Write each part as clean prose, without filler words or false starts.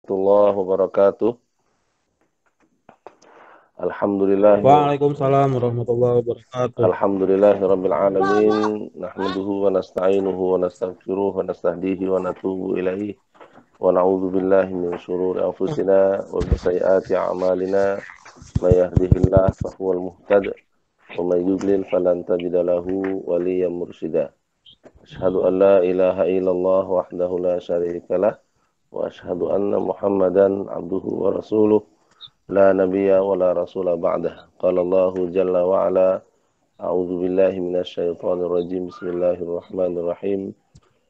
warahmatullahi wabarakatuh. Waalaikumsalam warahmatullahi wabarakatuh. Alhamdulillahirabbil alamin, nahmaduhu wa nasta'inuhu wa nastaghfiruh wa nastahdihi wa natubu ilaihi wa na'udzu billahi min syururi anfusina wa min sayyiati a'malina. May yahdihillahu fahuwal muhtadi wa may yudlil falan tajida lahu waliyyan mursyida. Asyhadu an la ilaha illallah wahdahu la syarikalah wa asyhadu anna Muhammadan abduhu wa rasuluh. La nabiyya wa la rasula ba'dah. Qala Allahu jalla wa ala, a'udzu billahi minasy syaithanir rajim. Bismillahirrahmanirrahim.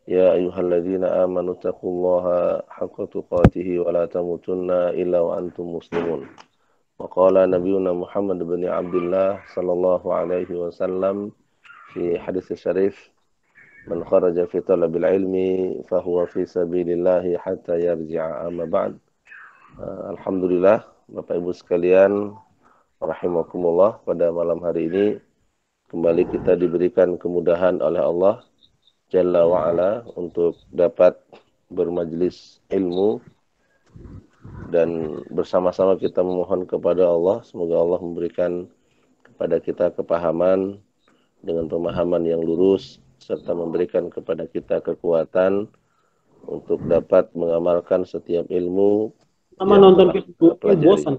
Ya ayyuhalladzina amanu taqullaha haqqa tuqatih wa la tamutunna illa wa antum muslimun. Wa qala nabiyuna Muhammad bin Abdullah sallallahu alaihi wasallam fi hadits syarif, man kharaja fi talabil ilmi fahuwa fi sabilillahi hatta yarji'a, amma ba'd. Alhamdulillah, Bapak Ibu sekalian, rahimakumullah, pada malam hari ini kembali kita diberikan kemudahan oleh Allah Jalla wa'ala untuk dapat bermajlis ilmu dan bersama-sama kita memohon kepada Allah, semoga Allah memberikan kepada kita kepahaman dengan pemahaman yang lurus, serta memberikan kepada kita kekuatan untuk dapat mengamalkan setiap ilmu Sama nonton film bosan.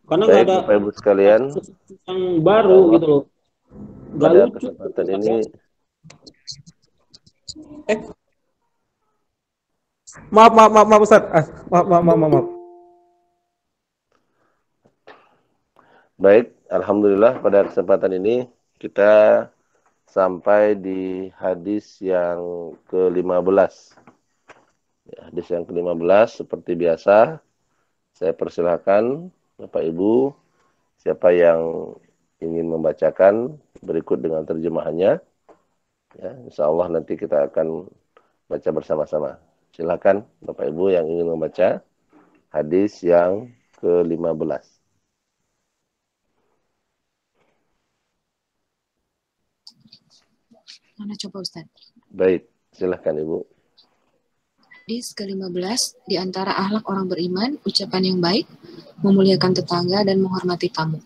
Karena nggak ada Bapak Ibu sekalian yang baru gitu loh. Pada kesempatan ini Maaf Ustaz. Maaf. Baik, alhamdulillah pada kesempatan ini kita sampai di hadis yang ke-15. Hadis yang ke-15 seperti biasa, saya persilahkan Bapak Ibu, siapa yang ingin membacakan berikut dengan terjemahannya. Ya, insya Allah nanti kita akan baca bersama-sama. Silakan Bapak Ibu yang ingin membaca hadis yang ke-15. Mana coba Ustaz? Baik, silakan Ibu. Hadis ke-15, di antara akhlak orang beriman, ucapan yang baik, memuliakan tetangga dan menghormati tamu.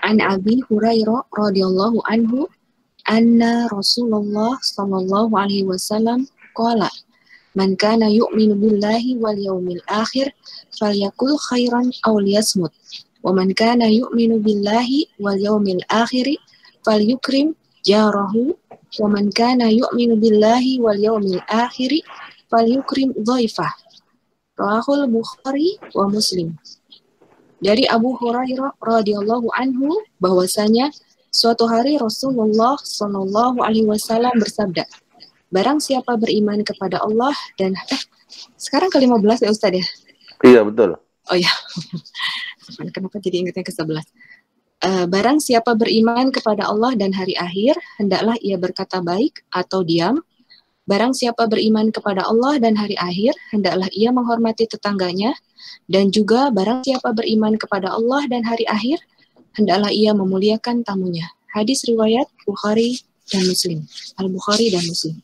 An Abi Hurairah radhiyallahu anhu, anna Rasulullah sallallahu alaihi wasallam qala, man kana yu'minu billahi wal yawmil akhir falyakul khairan aw liyasmut, wa man kana yu'minu billahi wal yawmil akhir falyukrim jarahu, wa man kana yu'minu billahi wal yawmil akhir falyukrim dhaifah. Rawahul Bukhari wa Muslim. Dari Abu Hurairah radhiyallahu anhu bahwasanya suatu hari Rasulullah sallallahu alaihi wasallam bersabda, barang siapa beriman kepada Allah dan sekarang ke-15 ya Ustaz ya? Iya, betul. Oh ya. Kenapa jadi ingatnya ke-11? Barang siapa beriman kepada Allah dan hari akhir, hendaklah ia berkata baik atau diam. Barang siapa beriman kepada Allah dan hari akhir, hendaklah ia menghormati tetangganya. Dan juga barang siapa beriman kepada Allah dan hari akhir, hendaklah ia memuliakan tamunya. Hadis riwayat Bukhari dan Muslim. Al-Bukhari dan Muslim.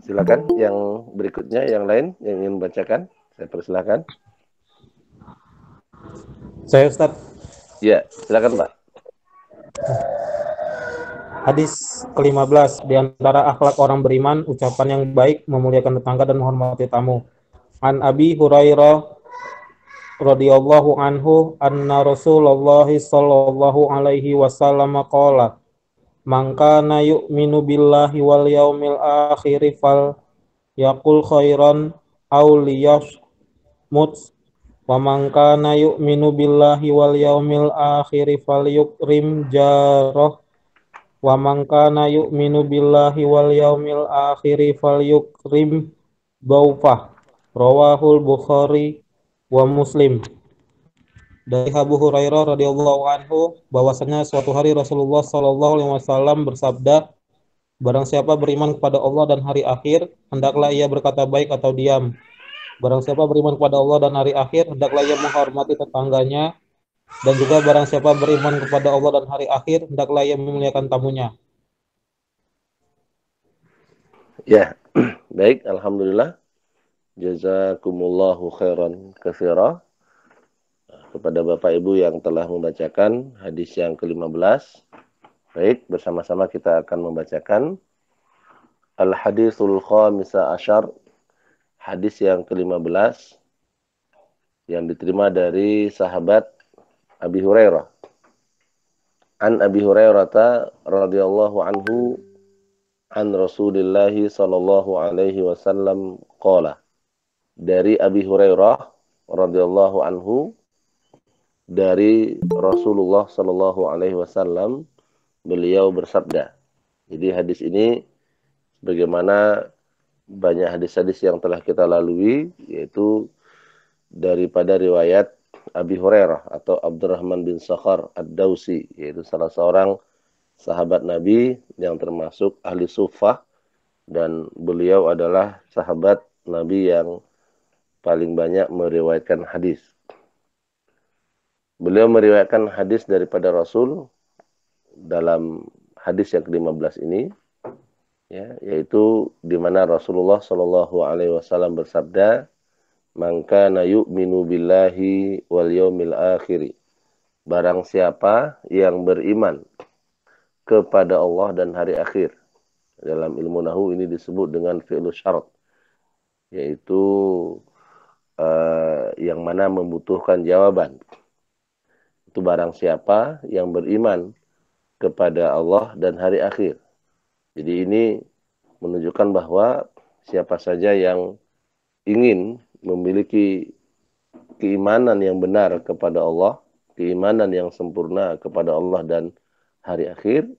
Silakan yang berikutnya, yang lain yang ingin membacakan, saya persilakan. Saya Ustaz. Ya, silakan Pak. Hadis ke-15, di antara akhlak orang beriman, ucapan yang baik, memuliakan tetangga dan menghormati tamu. An Abi Hurairah radhiyallahu anhu, anna Rasulullah sallallahu alaihi wasallam qala, man kana yu'minu billahi wal yaumil akhir fal yaqul khairan aw liyasmut, wa man kana yu'minu billahi wal yaumil akhir falyukrim jarah, wa man kana yu'minu billahi wal yaumil akhir falyukrim dhaufah. Rawahul Bukhari wa Muslim. Dari Abu Hurairah radhiyallahu anhu bahwasanya suatu hari Rasulullah sallallahu alaihi wasallam bersabda, barang siapa beriman kepada Allah dan hari akhir, hendaklah ia berkata baik atau diam. Barang siapa beriman kepada Allah dan hari akhir, hendaklah ia menghormati tetangganya. Dan juga barang siapa beriman kepada Allah dan hari akhir, hendaklah ia memuliakan tamunya. Ya, Baik, alhamdulillah. Jazakumullahu khairan katsira kepada Bapak Ibu yang telah membacakan hadis yang ke-15. Baik, bersama-sama kita akan membacakan Al-Hadisul Khamisa Asyar, hadis yang ke-15 yang diterima dari sahabat Abi Hurairah. An Abi Hurairah radhiyallahu anhu an Rasulillahi sallallahu alaihi wasallam qala. Dari Abi Hurairah radhiyallahu anhu dari Rasulullah sallallahu alaihi wasallam, beliau bersabda. Jadi hadis ini bagaimana banyak hadis-hadis yang telah kita lalui, yaitu daripada riwayat Abi Hurairah atau Abdurrahman bin Sakhar Ad-Dausi, yaitu salah seorang sahabat Nabi yang termasuk ahli suffah, dan beliau adalah sahabat Nabi yang paling banyak meriwayatkan hadis. Beliau meriwayatkan hadis daripada Rasul dalam hadis yang ke-15 ini, ya, yaitu di mana Rasulullah Shallallahu Alaihi Wasallam bersabda, "Man kana yu'minu billahi wal yawmil akhir." Barang siapa yang beriman kepada Allah dan hari akhir. Dalam ilmu nahwu ini disebut dengan fi'lu syarat, yaitu yang mana membutuhkan jawaban. Itu barang siapa yang beriman kepada Allah dan hari akhir. Jadi ini menunjukkan bahwa siapa saja yang ingin memiliki keimanan yang benar kepada Allah, keimanan yang sempurna kepada Allah dan hari akhir,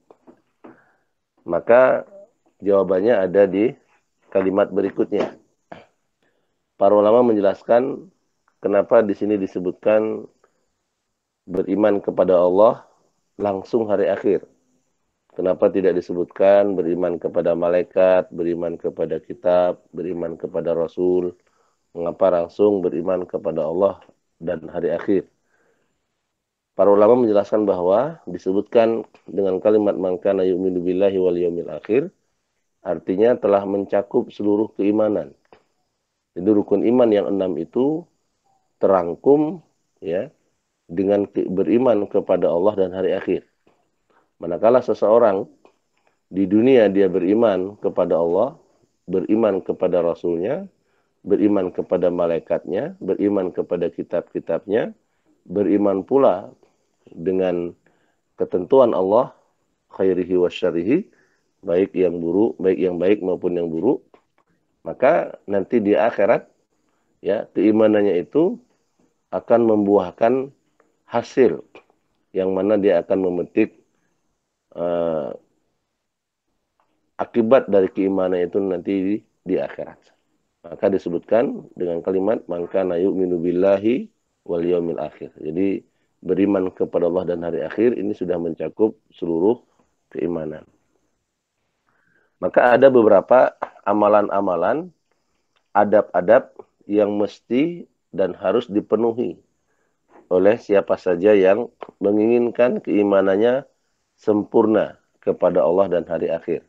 maka jawabannya ada di kalimat berikutnya. Para ulama menjelaskan kenapa di sini disebutkan beriman kepada Allah langsung hari akhir. Kenapa tidak disebutkan beriman kepada malaikat, beriman kepada kitab, beriman kepada Rasul? Mengapa langsung beriman kepada Allah dan hari akhir? Para ulama menjelaskan bahwa disebutkan dengan kalimat man kana yu'minu billahi wal yawmil akhir, artinya telah mencakup seluruh keimanan. Jadi rukun iman yang 6 itu terangkum, ya, dengan beriman kepada Allah dan hari akhir. Manakala seseorang di dunia dia beriman kepada Allah, beriman kepada Rasulnya, beriman kepada malaikatnya, beriman kepada kitab-kitabnya, beriman pula dengan ketentuan Allah, khairihi wa syarihi, baik yang buruk, baik yang baik maupun yang buruk, maka nanti di akhirat, ya, keimanannya itu akan membuahkan hasil yang mana dia akan memetik akibat dari keimanan itu nanti di akhirat. Maka disebutkan dengan kalimat man kana yu'minu billahi wal yawmil akhir. Jadi beriman kepada Allah dan hari akhir ini sudah mencakup seluruh keimanan. Maka ada beberapa amalan-amalan, adab-adab yang mesti dan harus dipenuhi oleh siapa saja yang menginginkan keimanannya sempurna kepada Allah dan hari akhir.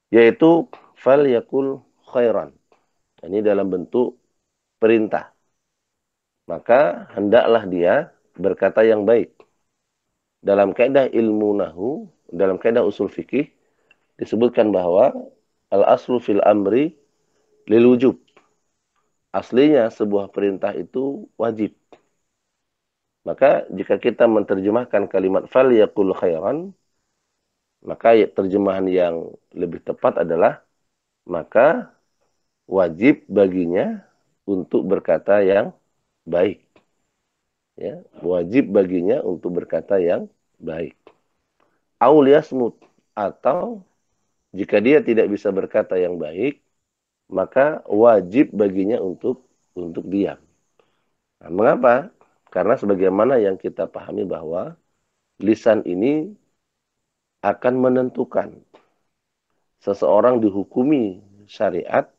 Yaitu fal yakul khairan. Ini dalam bentuk perintah. Maka hendaklah dia berkata yang baik. Dalam kaidah ilmu nahwu, dalam kaidah usul fikih disebutkan bahwa al-aslu fil amri lil wujub. Aslinya sebuah perintah itu wajib. Maka jika kita menerjemahkan kalimat fal yakul khairan, maka terjemahan yang lebih tepat adalah maka wajib baginya untuk berkata yang baik. Ya, wajib baginya untuk berkata yang baik. Auliyasmut, atau jika dia tidak bisa berkata yang baik, maka wajib baginya untuk diam. Nah, mengapa? Karena sebagaimana yang kita pahami bahwa lisan ini akan menentukan seseorang dihukumi syariat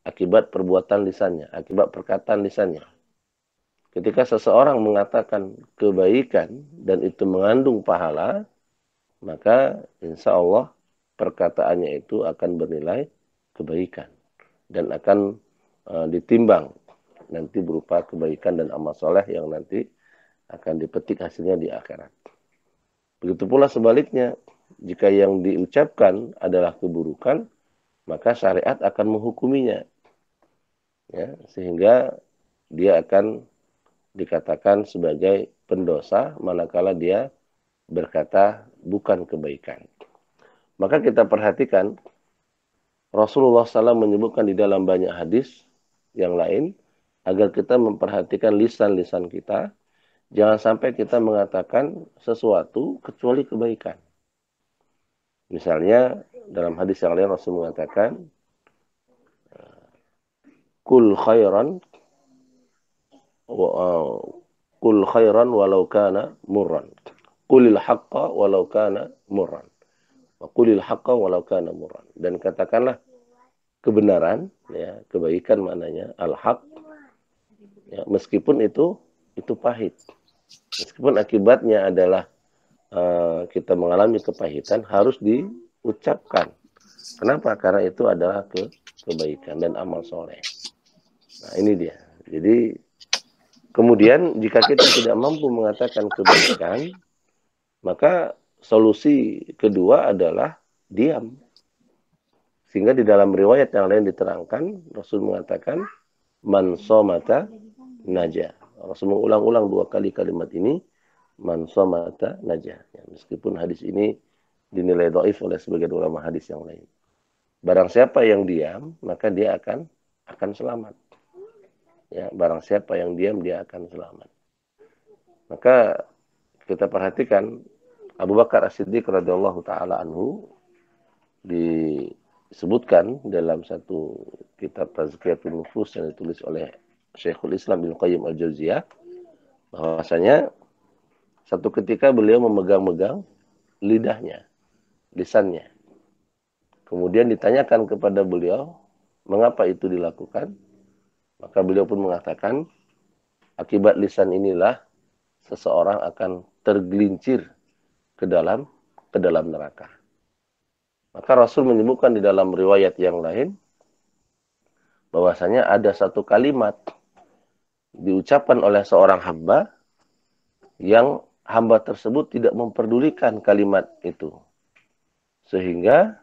akibat perbuatan lisannya, akibat perkataan lisannya. Ketika seseorang mengatakan kebaikan dan itu mengandung pahala, maka insya Allah perkataannya itu akan bernilai kebaikan dan akan ditimbang nanti berupa kebaikan dan amal soleh yang nanti akan dipetik hasilnya di akhirat. Begitu pula sebaliknya, jika yang diucapkan adalah keburukan, maka syariat akan menghukuminya, ya, sehingga dia akan dikatakan sebagai pendosa manakala dia berkata bukan kebaikan. Maka kita perhatikan Rasulullah SAW menyebutkan di dalam banyak hadis yang lain agar kita memperhatikan lisan-lisan kita. Jangan sampai kita mengatakan sesuatu kecuali kebaikan. Misalnya dalam hadis yang lain Rasul mengatakan kul khairan walau kana murran. Qulil haqqa walau kana murran. Wa qulil haqqa walau kana murran. Dan katakanlah kebenaran, ya, kebaikan maknanya al-haq, ya, meskipun itu pahit. Meskipun akibatnya adalah kita mengalami kepahitan, harus diucapkan. Kenapa? Karena itu adalah kebaikan dan amal soleh. Nah, ini dia. Jadi, kemudian jika kita tidak mampu mengatakan kebaikan, maka solusi kedua adalah diam. Sehingga di dalam riwayat yang lain diterangkan, Rasul mengatakan, man somata naja. Rasul mengulang-ulang 2 kali kalimat ini, man somata najah. Ya, meskipun hadis ini dinilai dhaif oleh sebagian ulama hadis yang lain. Barang siapa yang diam, maka dia akan selamat. Ya, barang siapa yang diam, dia akan selamat. Maka kita perhatikan Abu Bakar As-Siddiq radhiyallahu taala anhu disebutkan dalam satu kitab Tazkiyatun Nufus yang ditulis oleh Syekhul Islam Ibnu Qayyim Al-Jauziyah, bahwasanya satu ketika beliau memegang-megang lisannya. Kemudian ditanyakan kepada beliau, mengapa itu dilakukan? Maka beliau pun mengatakan, akibat lisan inilah seseorang akan tergelincir ke dalam neraka. Maka Rasul menyebutkan di dalam riwayat yang lain, bahwasanya ada satu kalimat diucapkan oleh seorang hamba yang hamba tersebut tidak memperdulikan kalimat itu. Sehingga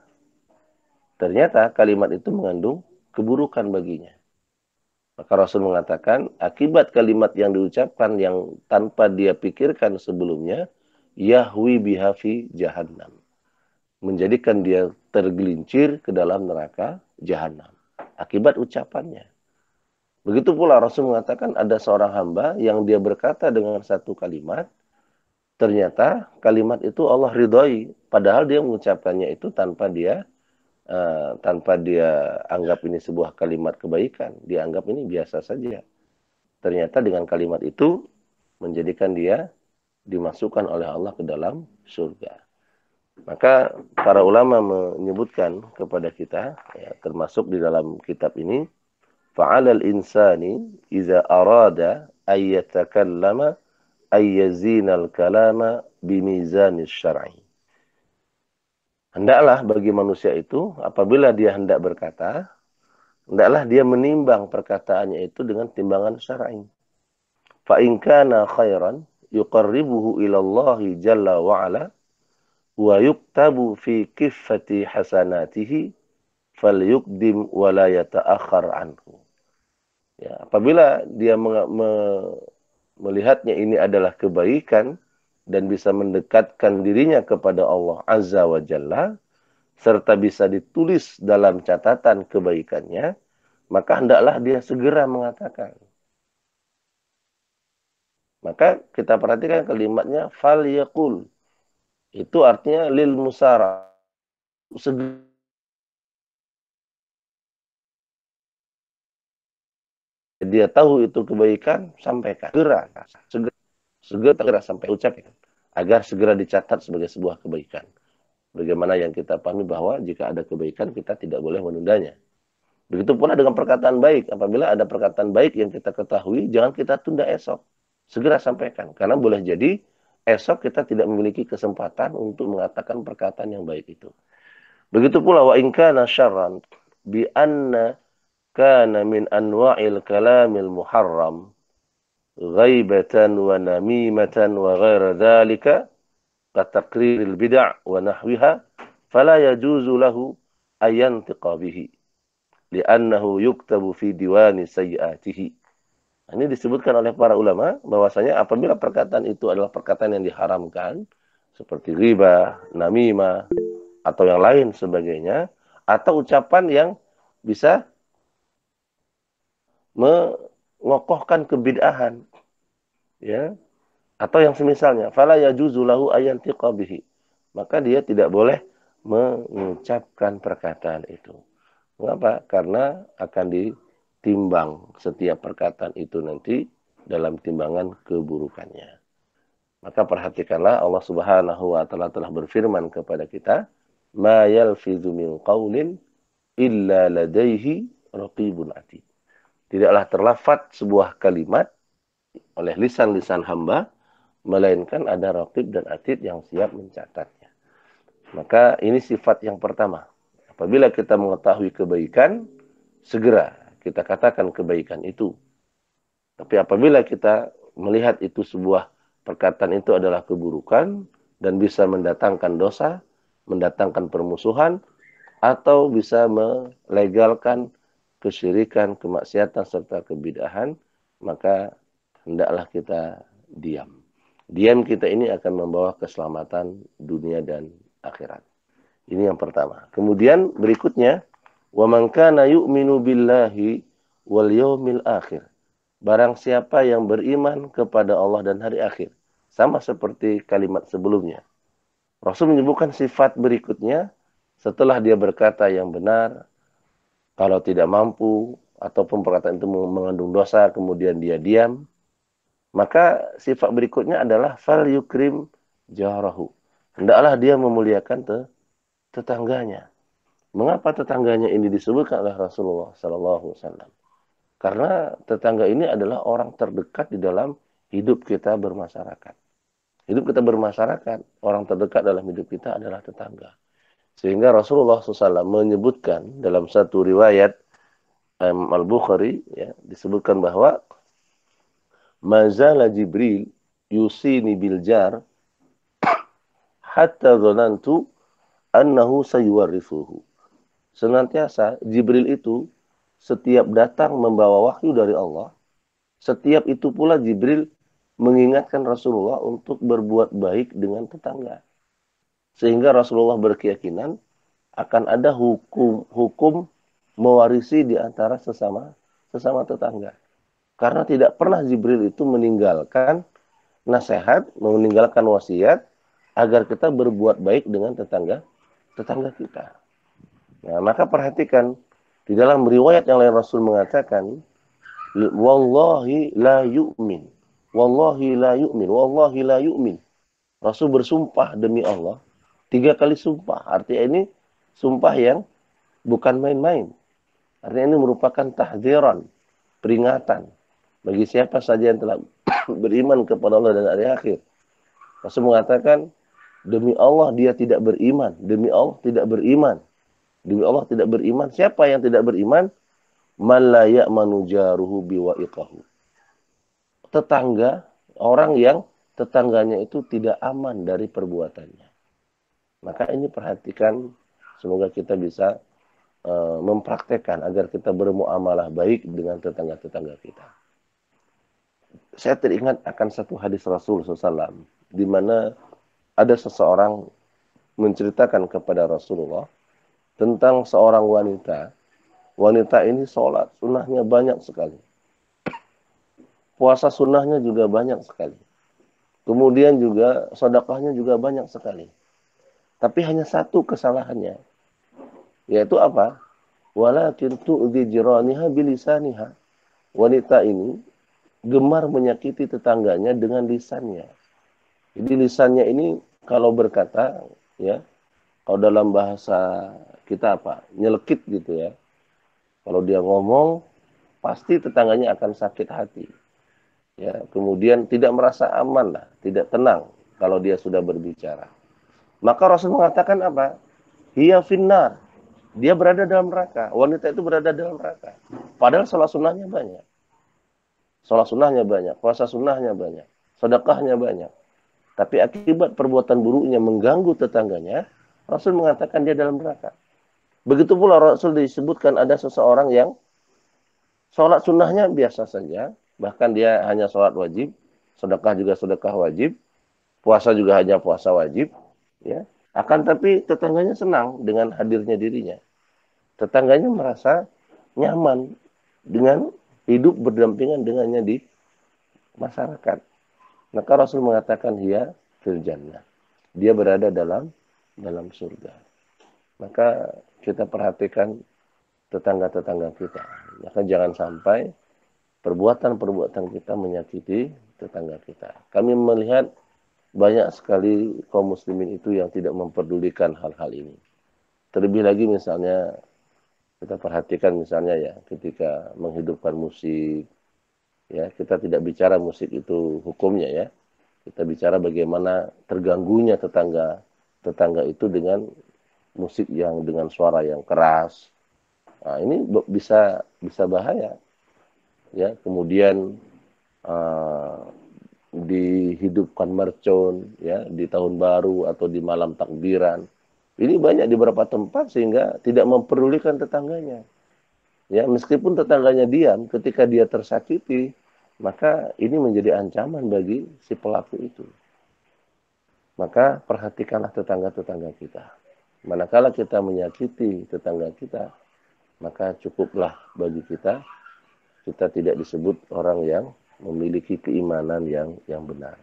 ternyata kalimat itu mengandung keburukan baginya. Maka Rasul mengatakan, akibat kalimat yang diucapkan yang tanpa dia pikirkan sebelumnya, yahwi biha fi jahannam. Menjadikan dia tergelincir ke dalam neraka jahannam. Akibat ucapannya. Begitu pula Rasul mengatakan ada seorang hamba yang dia berkata dengan satu kalimat, ternyata kalimat itu Allah ridhoi, padahal dia mengucapkannya itu tanpa dia anggap ini sebuah kalimat kebaikan, dia anggap ini biasa saja. Ternyata dengan kalimat itu menjadikan dia dimasukkan oleh Allah ke dalam surga. Maka para ulama menyebutkan kepada kita, ya, termasuk di dalam kitab ini, fa'alal insani iza arada ayyatakallama ayyazinal kalama bimizanis syar'i. Hendaklah bagi manusia itu, apabila dia hendak berkata, hendaklah dia menimbang perkataannya itu dengan timbangan syar'i. Fa in kana khairan yuqarribuhu ila Allah jalla wa ala wa yuktabu fi kiffati hasanatihi falyuqdim wa la yata'akhkhar anhu. Ya, apabila dia melihatnya ini adalah kebaikan dan bisa mendekatkan dirinya kepada Allah Azza wa Jalla, serta bisa ditulis dalam catatan kebaikannya, maka hendaklah dia segera mengatakan. Maka kita perhatikan kalimatnya fal yaqul. Itu artinya lil musara. Segera. Dia tahu itu kebaikan, sampaikan. Segera sampai ucapkan. Agar segera dicatat sebagai sebuah kebaikan. Bagaimana yang kita pahami bahwa jika ada kebaikan, kita tidak boleh menundanya. Begitu pula dengan perkataan baik. Apabila ada perkataan baik yang kita ketahui, jangan kita tunda esok. Segera sampaikan. Karena boleh jadi esok kita tidak memiliki kesempatan untuk mengatakan perkataan yang baik itu. Begitu pula wa in kana syarran. bi anna kana min anwa'il kalamil muharram ghaibatan wa namimatan wa ghaira dhalika kataqriril bid'ah wa nahwiha fala yajuzu lahu ayantiqa bihi li'annahu yuktabu fi diwani sayyiatihi. Ini disebutkan oleh para ulama bahwasanya apabila perkataan itu adalah perkataan yang diharamkan seperti ghibah, namimah atau yang lain sebagainya, atau ucapan yang bisa mengokohkan kebid'ahan, ya, atau yang semisalnya, fala yajuzu lahu ayantiqa bihi, maka dia tidak boleh mengucapkan perkataan itu. Mengapa? Karena akan ditimbang setiap perkataan itu nanti dalam timbangan keburukannya. Maka perhatikanlah, Allah Subhanahu wa taala telah berfirman kepada kita, ma yalfizu min qaulin illa ladaihi raqibun atid. Tidaklah terlafaz sebuah kalimat oleh lisan-lisan hamba, melainkan ada raqib dan atid yang siap mencatatnya. Maka ini sifat yang pertama. Apabila kita mengetahui kebaikan, segera kita katakan kebaikan itu. Tapi apabila kita melihat itu sebuah perkataan itu adalah keburukan dan bisa mendatangkan dosa, mendatangkan permusuhan, atau bisa melegalkan kesyirikan, kemaksiatan, serta kebid'ahan, maka hendaklah kita diam. Diam kita ini akan membawa keselamatan dunia dan akhirat. Ini yang pertama. Kemudian berikutnya, wa man kana yu'minu billahi wal yaumil akhir. Barang siapa yang beriman kepada Allah dan hari akhir. Sama seperti kalimat sebelumnya. Rasul menyebutkan sifat berikutnya setelah dia berkata yang benar, kalau tidak mampu ataupun perkataan itu mengandung dosa, kemudian dia diam, maka sifat berikutnya adalah fal yukrim jarahu. Hendaklah dia memuliakan tetangganya. Mengapa tetangganya ini disebutkan oleh Rasulullah SAW? Karena tetangga ini adalah orang terdekat di dalam hidup kita bermasyarakat. Hidup kita bermasyarakat, orang terdekat dalam hidup kita adalah tetangga. Sehingga Rasulullah SAW menyebutkan dalam satu riwayat Al-Bukhari, ya, disebutkan bahwa mazala Jibril yusini biljar hatta dhanantu annahu sayuwarrithuhu. Senantiasa Jibril itu setiap datang membawa wahyu dari Allah, setiap itu pula Jibril mengingatkan Rasulullah untuk berbuat baik dengan tetangga. Sehingga Rasulullah berkeyakinan akan ada hukum mewarisi di antara sesama tetangga. Karena tidak pernah Jibril itu meninggalkan nasihat, meninggalkan wasiat agar kita berbuat baik dengan tetangga kita. Nah, maka perhatikan di dalam riwayat yang lain Rasul mengatakan, wallahi la yu'min. Wallahi la yu'min. Wallahi la yu'min. Rasul bersumpah demi Allah 3 kali sumpah. Artinya ini sumpah yang bukan main-main. Artinya ini merupakan tahdziran, peringatan bagi siapa saja yang telah beriman kepada Allah dan hari akhir. Rasul mengatakan, demi Allah dia tidak beriman. Demi Allah tidak beriman. Demi Allah tidak beriman. Siapa yang tidak beriman? Man la ya'manu jaruhu biwa'iqahu. Tetangga, orang yang tetangganya itu tidak aman dari perbuatannya. Maka ini perhatikan, semoga kita bisa mempraktekkan agar kita bermuamalah baik dengan tetangga-tetangga kita. Saya teringat akan satu hadis Rasul SAW, di mana ada seseorang menceritakan kepada Rasulullah tentang seorang wanita. Wanita ini sholat, sunnahnya banyak sekali. Puasa sunnahnya juga banyak sekali. Kemudian juga sedekahnya juga banyak sekali. Tapi hanya satu kesalahannya. Yaitu apa? Walakin tu'dhi jiraniha bilisaniha. Wanita ini gemar menyakiti tetangganya dengan lisannya. Jadi lisannya ini kalau berkata, ya, kalau dalam bahasa kita apa? Nyelekit gitu ya. Kalau dia ngomong, pasti tetangganya akan sakit hati. Ya, kemudian tidak merasa aman lah, tidak tenang kalau dia sudah berbicara. Maka Rasul mengatakan apa? Hiya finnar. dia berada dalam neraka. Wanita itu berada dalam neraka. Padahal sholat sunnahnya banyak. Sholat sunnahnya banyak, puasa sunnahnya banyak, sedekahnya banyak. Tapi akibat perbuatan buruknya mengganggu tetangganya, Rasul mengatakan dia dalam neraka. Begitu pula Rasul disebutkan ada seseorang yang sholat sunnahnya biasa saja, bahkan dia hanya sholat wajib, sedekah juga sedekah wajib, puasa juga hanya puasa wajib, ya. Akan tapi tetangganya senang dengan hadirnya dirinya. Tetangganya merasa nyaman dengan hidup berdampingan dengannya di masyarakat. Maka Rasul mengatakan dia fil jannah. Dia berada dalam surga. Maka kita perhatikan tetangga-tetangga kita. Maka jangan sampai perbuatan-perbuatan kita menyakiti tetangga kita. Kami melihat banyak sekali kaum muslimin itu yang tidak memperdulikan hal-hal ini. Terlebih lagi misalnya kita perhatikan misalnya ya ketika menghidupkan musik, ya kita tidak bicara musik itu hukumnya ya, kita bicara bagaimana terganggunya tetangga itu dengan musik yang dengan suara yang keras. Nah, ini bisa bahaya ya. Kemudian dihidupkan mercon ya di tahun baru atau di malam takbiran, ini banyak di beberapa tempat sehingga tidak memperdulikan tetangganya. Ya, meskipun tetangganya diam, ketika dia tersakiti, maka ini menjadi ancaman bagi si pelaku itu. Maka perhatikanlah tetangga-tetangga kita. Manakala kita menyakiti tetangga kita, maka cukuplah bagi kita tidak disebut orang yang memiliki keimanan yang benar.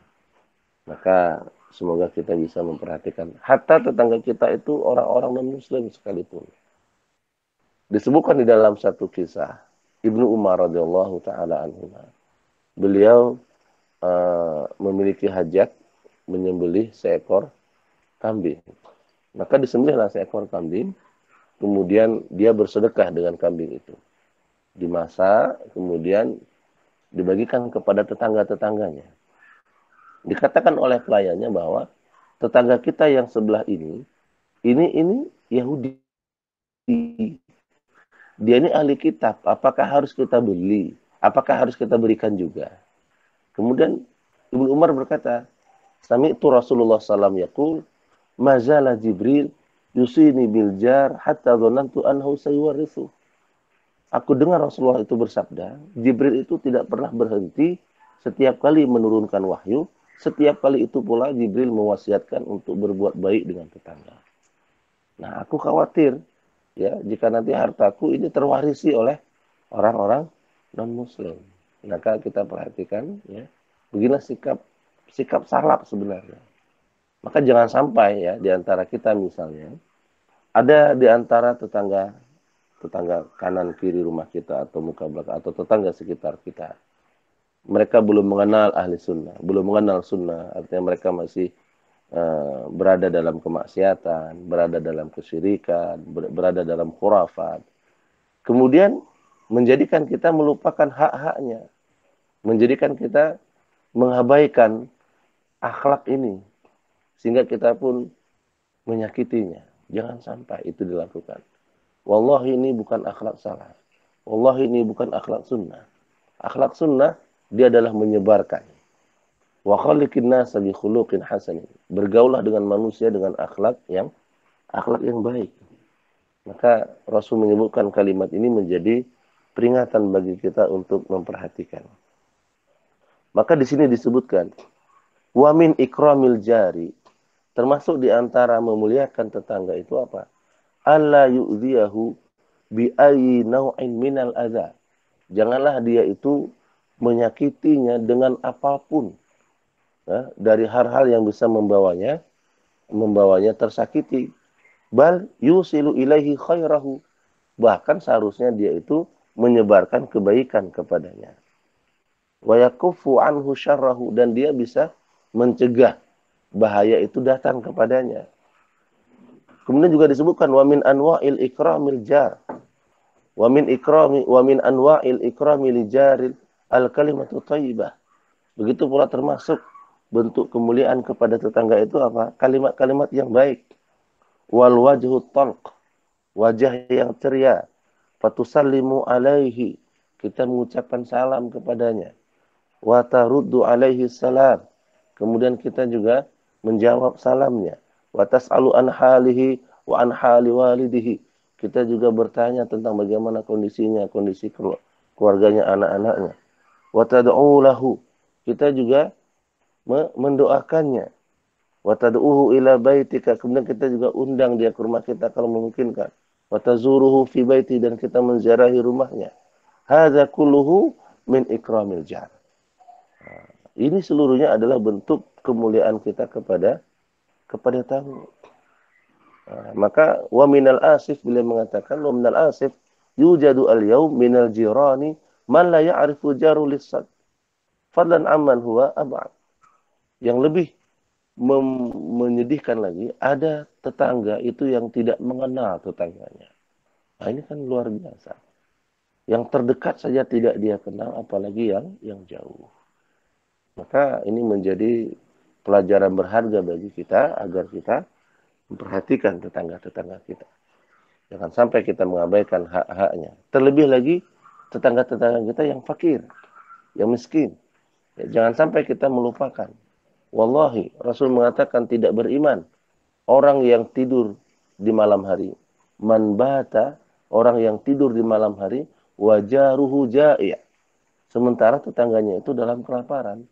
Maka semoga kita bisa memperhatikan. Hatta tetangga kita itu orang-orang non-muslim sekalipun. Disebutkan di dalam satu kisah, Ibnu Umar radhiyallahu taala anhu. Beliau memiliki hajat menyembelih seekor kambing. Maka disembelihlah seekor kambing, kemudian dia bersedekah dengan kambing itu. Dimasak, kemudian dibagikan kepada tetangga-tetangganya. Dikatakan oleh pelayannya bahwa tetangga kita yang sebelah ini Yahudi. Dia ini ahli kitab, apakah harus kita beli? Apakah harus kita berikan juga? Kemudian Ibnu Umar berkata, Sami'tu Rasulullah SAW yaqul, mazala Jibril yusini bil jar hatta dhanantu annahu sayuwarithu. Aku dengar Rasulullah itu bersabda, Jibril itu tidak pernah berhenti setiap kali menurunkan wahyu, setiap kali itu pula Jibril mewasiatkan untuk berbuat baik dengan tetangga. Nah, aku khawatir ya jika nanti hartaku ini terwarisi oleh orang-orang non-muslim. Maka kita perhatikan ya, beginilah sikap salaf sebenarnya. Maka jangan sampai ya di antara kita misalnya ada di antara tetangga kanan kiri rumah kita atau muka belakang atau tetangga sekitar kita. Mereka belum mengenal ahli sunnah, belum mengenal sunnah, artinya mereka masih berada dalam kemaksiatan, berada dalam kesyirikan, berada dalam khurafat. Kemudian menjadikan kita melupakan hak-haknya, menjadikan kita mengabaikan akhlak ini, sehingga kita pun menyakitinya. Jangan sampai itu dilakukan. Wallahi ini bukan akhlak salah. Wallahi ini bukan akhlak sunnah. Akhlak sunnah, dia adalah menyebarkan. Wa khaliqin nasa bi khuluqin hasanin. Bergaulah dengan manusia dengan akhlak yang baik. Maka Rasul menyebutkan kalimat ini menjadi peringatan bagi kita untuk memperhatikan. Maka di sini disebutkan wa min ikramil jari, termasuk di antara memuliakan tetangga itu apa? Alla yu'dhiyahu bi ayyi naw'in minal adza. Janganlah dia itu menyakitinya dengan apapun. Ya, dari hal-hal yang bisa membawanya tersakiti. Bal yusilu ilaihi khairahu. Bahkan seharusnya dia itu menyebarkan kebaikan kepadanya. Wa yakuffu anhu syarrahu, dan dia bisa mencegah bahaya itu datang kepadanya. Kemudian juga disebutkan wa min anwa'il ikramil jar. Wa min anwa'il ikramil jaril al kalimatu thayyibah. Begitu pula termasuk bentuk kemuliaan kepada tetangga itu apa? Kalimat-kalimat yang baik. Wal wajhu talq wajah yang ceria. Fatusallimu alaihi, kita mengucapkan salam kepadanya. Wa taruddu alaihi salam, kemudian kita juga menjawab salamnya. Wa tas'alu an halihi wa an hali walidihi, kita juga bertanya tentang bagaimana kondisinya, kondisi keluarganya, anak-anaknya. Wa tad'u lahu, kita juga mendoakannya. Wa tad'uhu ila baitika, kemudian kita juga undang dia ke rumah kita kalau memungkinkan. Wa tazuruhu fi baiti, dan kita menziarahi rumahnya. Hadza kulluhu min ikramil jar. Ini seluruhnya adalah bentuk kemuliaan kita kepada tamu. Maka wa minal asif, bila mengatakan wa minal asif yujadu al-yaum minal jirani man la ya'rifu jaru lis-sad fadlan amman huwa ab'ad. Yang lebih menyedihkan lagi, ada tetangga itu yang tidak mengenal tetangganya. Nah, ini kan luar biasa. Yang terdekat saja tidak dia kenal, apalagi yang jauh. Maka ini menjadi pelajaran berharga bagi kita agar kita memperhatikan tetangga-tetangga kita. Jangan sampai kita mengabaikan hak-haknya. Terlebih lagi tetangga-tetangga kita yang fakir, yang miskin. Ya, jangan sampai kita melupakan. Wallahi, Rasul mengatakan tidak beriman orang yang tidur di malam hari. Man bata, orang yang tidur di malam hari, wajaruhu ja'i'. Sementara tetangganya itu dalam kelaparan.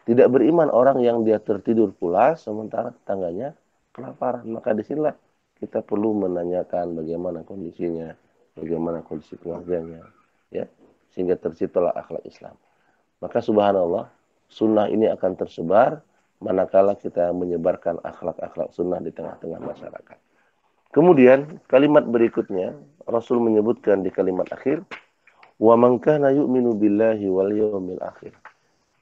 Tidak beriman orang yang dia tertidur pulas sementara tetangganya kelaparan. Maka disinilah kita perlu menanyakan bagaimana kondisinya, bagaimana kondisi keluarganya, ya, sehingga terciptalah akhlak Islam. Maka subhanallah, sunnah ini akan tersebar manakala kita menyebarkan akhlak-akhlak sunnah di tengah-tengah masyarakat. Kemudian kalimat berikutnya Rasul menyebutkan di kalimat akhir, wa man kana yu'minu billahi wal yawmil akhir.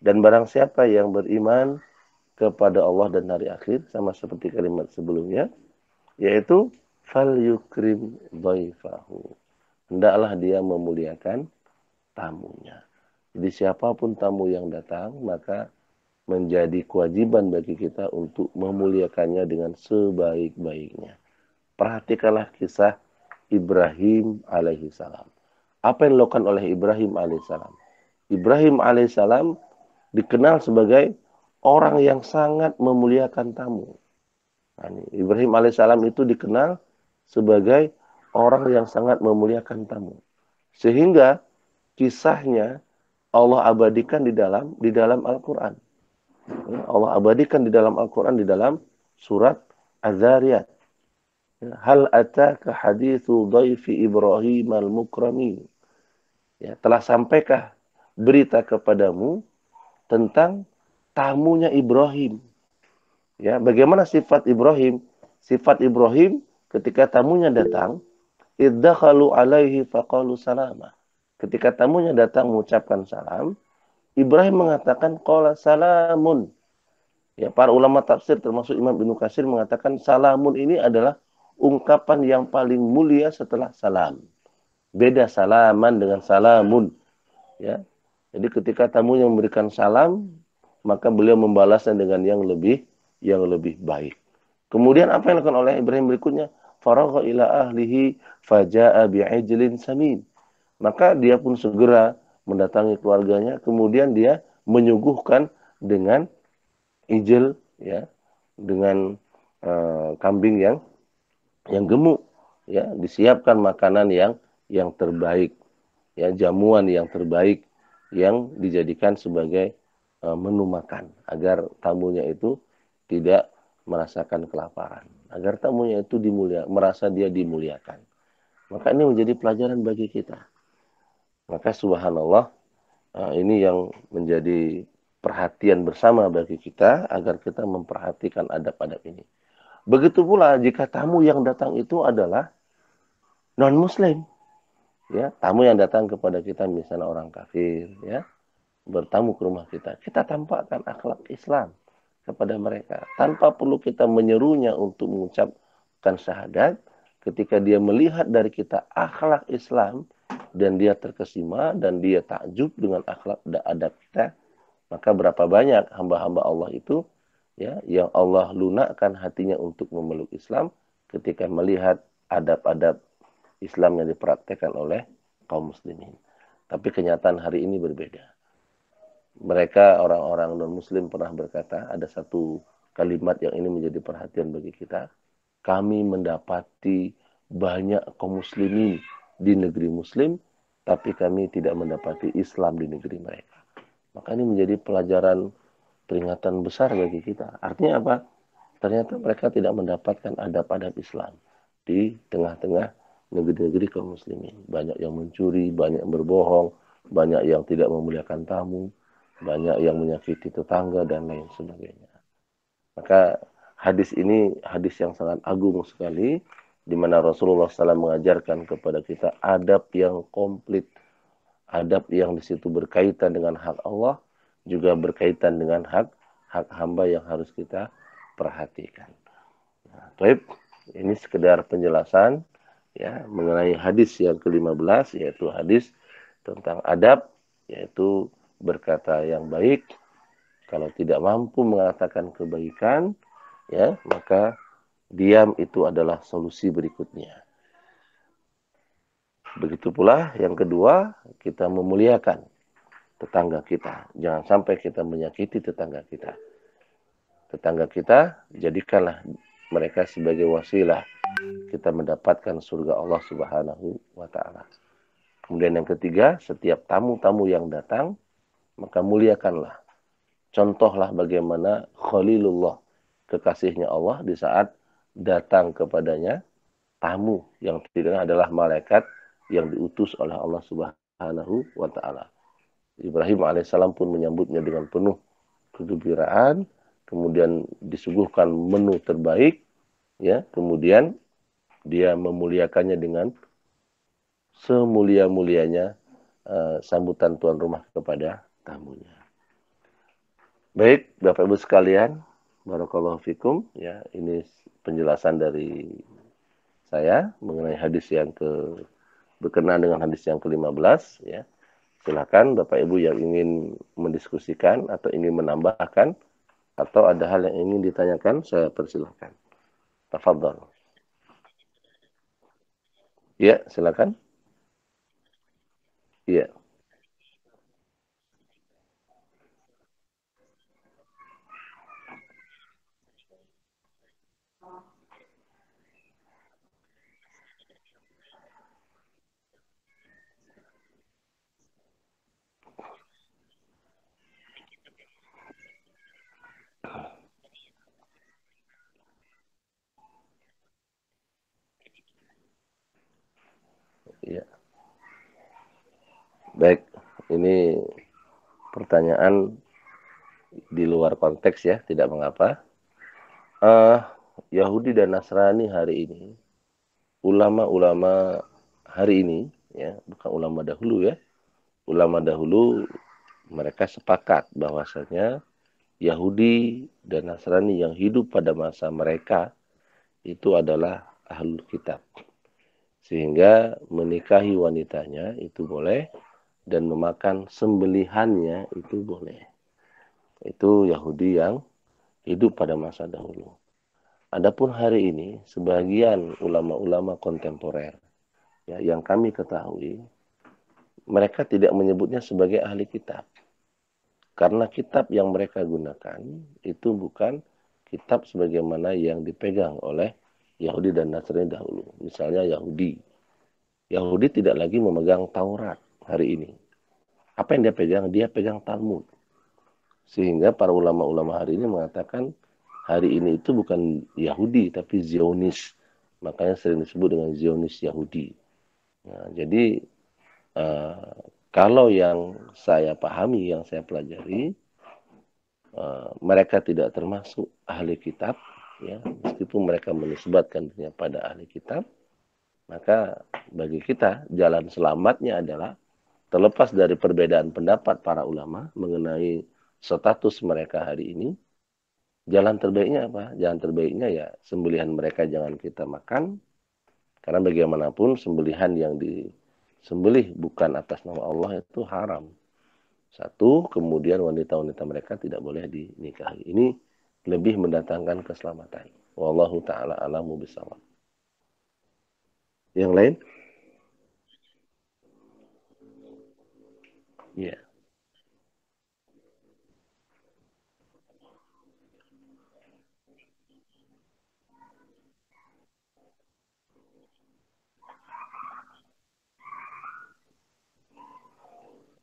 Dan barang siapa yang beriman kepada Allah dan hari akhir, sama seperti kalimat sebelumnya, yaitu fal yukrim dhaifahu, hendaklah dia memuliakan tamunya. Jadi siapapun tamu yang datang, maka menjadi kewajiban bagi kita untuk memuliakannya dengan sebaik-baiknya. Perhatikanlah kisah Ibrahim alaihissalam. Apa yang dilakukan oleh Ibrahim alaihissalam? Ibrahim alaihissalam dikenal sebagai orang yang sangat memuliakan tamu. Nah, Ibrahim alaihissalam itu dikenal sebagai orang yang sangat memuliakan tamu. Sehingga kisahnya Allah abadikan di dalam Al-Quran. Allah abadikan di dalam Al-Quran, di dalam surat Az-Zariyat. Hal ataka hadithu dhaifi Ibrahim al-mukramin. Ya, telah sampaikah berita kepadamu tentang tamunya Ibrahim. Ya, bagaimana sifat Ibrahim? Sifat Ibrahim ketika tamunya datang, iddakhalu alaihi faqalu salama. Ketika tamunya datang mengucapkan salam, Ibrahim mengatakan qala salamun. Ya, para ulama tafsir termasuk Imam Ibnu Katsir mengatakan salamun ini adalah ungkapan yang paling mulia setelah salam. Beda salaman dengan salamun. Ya. Jadi ketika tamunya memberikan salam, maka beliau membalasnya dengan yang lebih baik. Kemudian apa yang dilakukan oleh Ibrahim berikutnya? Faragha ila ahlihi faja'a bi'ijlin samin. Maka dia pun segera mendatangi keluarganya, kemudian dia menyuguhkan dengan ijl, ya, dengan kambing yang gemuk, ya, disiapkan makanan yang terbaik, ya, jamuan yang terbaik yang dijadikan sebagai menu makan agar tamunya itu tidak merasakan kelaparan, agar tamunya itu merasa dia dimuliakan. Maka ini menjadi pelajaran bagi kita. Maka subhanallah, ini yang menjadi perhatian bersama bagi kita agar kita memperhatikan adab-adab ini. Begitu pula jika tamu yang datang itu adalah non-muslim, ya, tamu yang datang kepada kita misalnya orang kafir, ya, bertamu ke rumah kita, kita tampakkan akhlak Islam kepada mereka tanpa perlu kita menyerunya untuk mengucapkan syahadat. Ketika dia melihat dari kita akhlak Islam dan dia terkesima dan dia takjub dengan akhlak dan adab kita, maka berapa banyak hamba-hamba Allah itu, ya, yang Allah lunakkan hatinya untuk memeluk Islam ketika melihat adab-adab Islam yang dipraktekkan oleh kaum muslimin. Tapi kenyataan hari ini berbeda. Mereka orang-orang non-muslim pernah berkata, ada satu kalimat yang ini menjadi perhatian bagi kita. Kami mendapati banyak kaum muslimin di negeri muslim, tapi kami tidak mendapati Islam di negeri mereka. Maka ini menjadi pelajaran peringatan besar bagi kita. Artinya apa? Ternyata mereka tidak mendapatkan adab-adab Islam di tengah-tengah negeri-negeri kaum muslimin. Banyak yang mencuri, banyak yang berbohong, banyak yang tidak memuliakan tamu, banyak yang menyakiti tetangga, dan lain sebagainya. Maka hadis ini hadis yang sangat agung sekali, di mana Rasulullah SAW mengajarkan kepada kita adab yang komplit, adab yang di situ berkaitan dengan hak Allah, juga berkaitan dengan hak hamba yang harus kita perhatikan. Nah, ini sekedar penjelasan ya mengenai hadis yang ke-15, yaitu hadis tentang adab, yaitu berkata yang baik. Kalau tidak mampu mengatakan kebaikan, ya maka diam itu adalah solusi berikutnya. Begitu pula yang kedua, kita memuliakan tetangga kita. Jangan sampai kita menyakiti tetangga kita. Tetangga kita, jadikanlah mereka sebagai wasilah kita mendapatkan surga Allah Subhanahu wa Ta'ala. Kemudian yang ketiga, setiap tamu-tamu yang datang, maka muliakanlah. Contohlah bagaimana Khalilullah, kekasihnya Allah, di saat datang kepadanya tamu yang tidak adalah malaikat yang diutus oleh Allah Subhanahu wa Ta'ala. Ibrahim alaihissalam pun menyambutnya dengan penuh kegembiraan, kemudian disuguhkan menu terbaik, ya, kemudian dia memuliakannya dengan semulia-mulianya sambutan tuan rumah kepada tamunya. Baik, Bapak Ibu sekalian, barakallahu fikum, ya, ini penjelasan dari saya mengenai hadis yang berkenaan dengan hadis yang ke-15, ya. Silakan Bapak Ibu yang ingin mendiskusikan atau ingin menambahkan atau ada hal yang ingin ditanyakan, saya persilahkan. Tafadhol. Ya, silakan. Iya. Iya. Baik, ini pertanyaan di luar konteks ya, tidak mengapa. Yahudi dan Nasrani hari ini, ulama-ulama hari ini, ya, bukan ulama dahulu ya, ulama dahulu mereka sepakat bahwasanya Yahudi dan Nasrani yang hidup pada masa mereka itu adalah ahlul kitab. Sehingga menikahi wanitanya itu boleh dan memakan sembelihannya itu boleh. Itu Yahudi yang hidup pada masa dahulu. Adapun hari ini, sebagian ulama-ulama kontemporer ya, yang kami ketahui, mereka tidak menyebutnya sebagai ahli kitab. Karena kitab yang mereka gunakan itu bukan kitab sebagaimana yang dipegang oleh Yahudi dan Nasrani dahulu. Misalnya Yahudi. Yahudi tidak lagi memegang Taurat hari ini. Apa yang dia pegang? Dia pegang Talmud. Sehingga para ulama-ulama hari ini mengatakan hari ini itu bukan Yahudi tapi Zionis. Makanya sering disebut dengan Zionis Yahudi. Nah, jadi kalau yang saya pahami, yang saya pelajari, mereka tidak termasuk ahli kitab, ya, meskipun mereka menisbatkan dirinya pada ahli kitab, maka bagi kita jalan selamatnya adalah terlepas dari perbedaan pendapat para ulama mengenai status mereka hari ini, jalan terbaiknya apa? Jalan terbaiknya ya sembelihan mereka jangan kita makan, karena bagaimanapun sembelihan yang disembelih bukan atas nama Allah itu haram. Satu, kemudian wanita-wanita mereka tidak boleh dinikahi. Ini lebih mendatangkan keselamatan. Wallahu ta'ala a'lamu bishawab. Yang lain? Ya.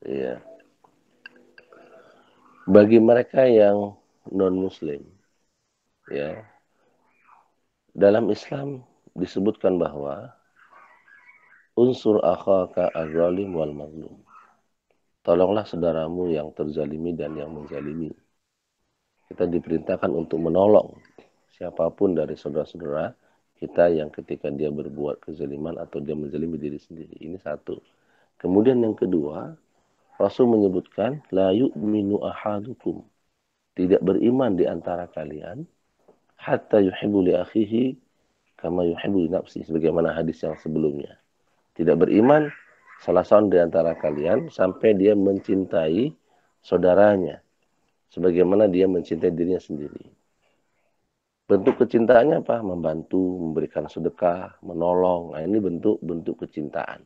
Iya. Bagi mereka yang non-Muslim, ya, dalam Islam disebutkan bahwa unsur akhaka az-zalim wal mazlum. Tolonglah saudaramu yang terzalimi dan yang menzalimi. Kita diperintahkan untuk menolong siapapun dari saudara-saudara kita yang ketika dia berbuat kezaliman atau dia menzalimi diri sendiri. Ini satu. Kemudian yang kedua, Rasul menyebutkan la yu'minu ahadukum. Tidak beriman di antara kalian hatta yuhibbu li akhihi kama yuhibbu li nafsi, sebagaimana hadis yang sebelumnya. Tidak beriman salah seorang di antara kalian sampai dia mencintai saudaranya sebagaimana dia mencintai dirinya sendiri. Bentuk kecintaannya apa? Membantu, memberikan sedekah, menolong. Nah, ini bentuk kecintaan.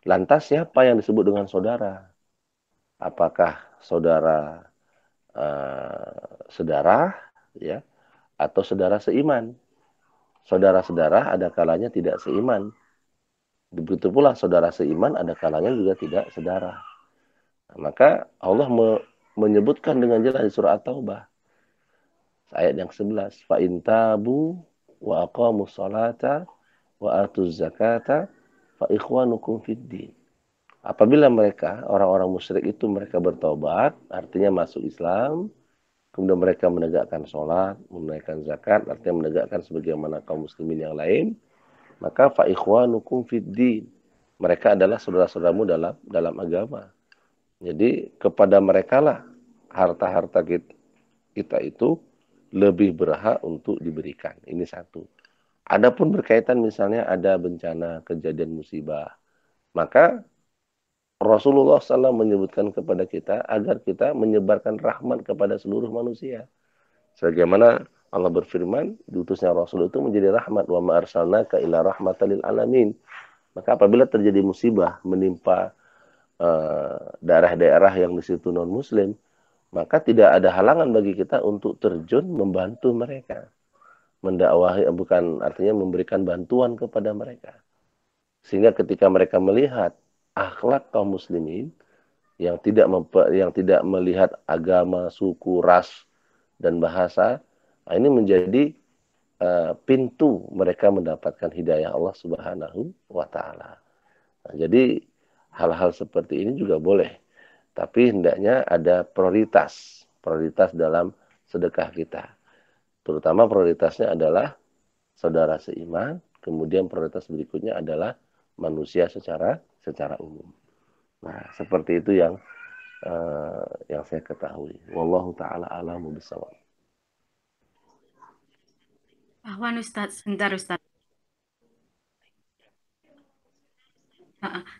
Lantas siapa yang disebut dengan saudara? Apakah saudara sedarah, ya, atau saudara seiman? Saudara-saudara ada kalanya tidak seiman. Begitu pula saudara seiman ada kalanya juga tidak sedara. Nah, maka Allah menyebutkan dengan jelas di surah At-Taubah ayat yang 11, fa in tabu wa aqamus salata wa atuz zakata fa ikhwanukum fid din. Apabila mereka orang-orang musyrik itu mereka bertobat, artinya masuk Islam, kemudian mereka menegakkan sholat, menunaikan zakat, artinya menegakkan sebagaimana kaum muslimin yang lain, maka fa ikhwanukum fid din. Mereka adalah saudara-saudaramu dalam agama. Jadi kepada mereka lah harta-harta kita itu lebih berhak untuk diberikan. Ini satu. Adapun berkaitan misalnya ada bencana, kejadian musibah, maka Rasulullah SAW menyebutkan kepada kita agar kita menyebarkan rahmat kepada seluruh manusia. Sebagaimana Allah berfirman, diutusnya Rasul itu menjadi rahmat. Wa ma arsalnaka illa rahmatan lil alamin. Maka apabila terjadi musibah menimpa daerah-daerah yang di situ non-Muslim, maka tidak ada halangan bagi kita untuk terjun membantu mereka. Mendakwahi, bukan artinya memberikan bantuan kepada mereka. Sehingga ketika mereka melihat akhlak kaum muslimin yang tidak melihat agama, suku, ras, dan bahasa, nah ini menjadi pintu mereka mendapatkan hidayah Allah Subhanahu wa Ta'ala. Nah, jadi hal-hal seperti ini juga boleh, tapi hendaknya ada prioritas dalam sedekah kita. Terutama prioritasnya adalah saudara seiman, kemudian prioritas berikutnya adalah manusia secara umum. Nah, seperti itu yang saya ketahui. Wallahu taala a'lamu bishawab. Ahwan Ustadz, sebentar Ustadz.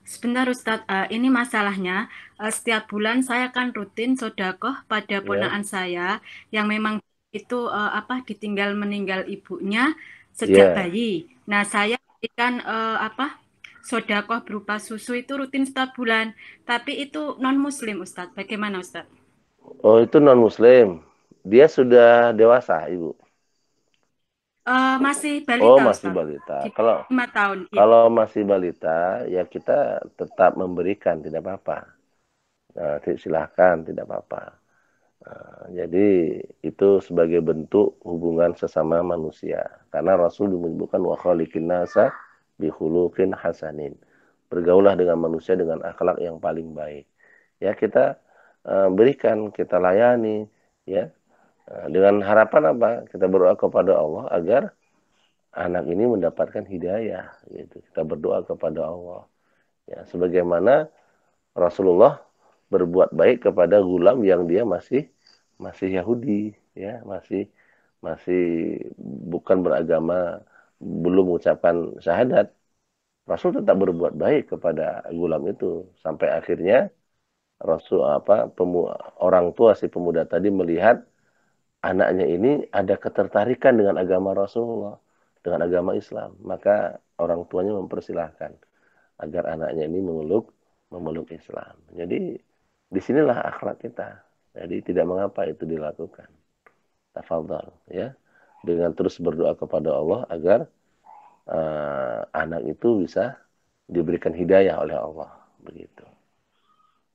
Sebentar Ustadz, ini masalahnya setiap bulan saya kan rutin sodakoh pada ponaan saya yang memang itu ditinggal meninggal ibunya sejak bayi. Nah saya berikan sodakoh berupa susu itu rutin setiap bulan, tapi itu non Muslim Ustadz. Bagaimana Ustadz? Oh itu non Muslim, dia sudah dewasa ibu. Masih balita. Oh masih Ustadz. balita. 5 tahun. Kalau masih balita ya kita tetap memberikan, tidak apa-apa. Nah, silahkan, tidak apa-apa. Nah, jadi itu sebagai bentuk hubungan sesama manusia. Karena Rasul menyebutkan wa khaliqin nasa bi khuluqin hasanin. Bergaulah dengan manusia dengan akhlak yang paling baik. Ya kita berikan, kita layani, ya. Dengan harapan apa? Kita berdoa kepada Allah agar anak ini mendapatkan hidayah. Gitu. Kita berdoa kepada Allah. Ya, sebagaimana Rasulullah berbuat baik kepada gulam yang dia masih Yahudi, ya, masih bukan beragama, belum mengucapkan syahadat. Rasul tetap berbuat baik kepada gulam itu sampai akhirnya Rasul orang tua si pemuda tadi melihat anaknya ini ada ketertarikan dengan agama Rasulullah, dengan agama Islam. Maka orang tuanya mempersilahkan agar anaknya ini memeluk Islam. Jadi disinilah akhlak kita. Jadi tidak mengapa itu dilakukan. Tafadhal, ya, dengan terus berdoa kepada Allah agar anak itu bisa diberikan hidayah oleh Allah, begitu.